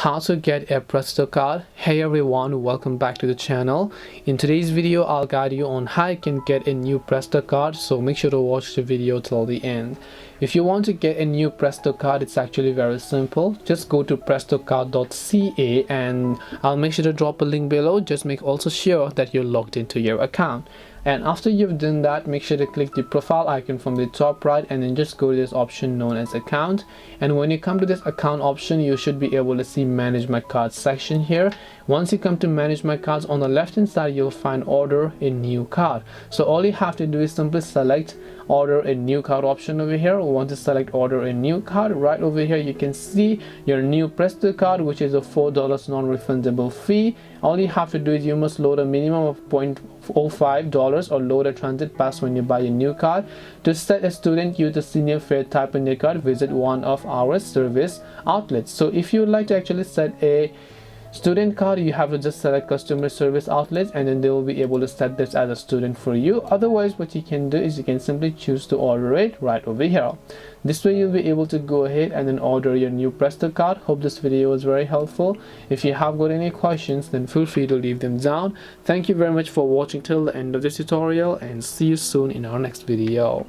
How to get a Presto card. Hey everyone, welcome back to the channel. In today's video I'll guide you on how you can get a new Presto card, so make sure to watch the video till the end. If you want to get a new Presto card, it's actually very simple. Just go to prestocard.ca and I'll make sure to drop a link below. Just make also sure that you're logged into your account. And after you've done that, make sure to click the profile icon from the top right and then just go to this option known as account. And when you come to this account option, you should be able to see manage my cards section here. Once you come to manage my cards, on the left hand side you'll find order a new card. So all you have to do is simply select order a new card option over here. Once you select order a new card, right over here you can see your new Presto card, which is a $4 non-refundable fee. All you have to do is you must load a minimum of $0.05 or load a transit pass when you buy a new card. To set a student, use the senior fare type in your card, visit one of our service outlets. So if you would like to actually set a student card, you have to just select customer service outlets and then they will be able to set this as a student for you. Otherwise, what you can do is you can simply choose to order it right over here. This way you'll be able to go ahead and then order your new Presto card. Hope this video was very helpful. If you have got any questions, then feel free to leave them down. Thank you very much for watching till the end of this tutorial and see you soon in our next video.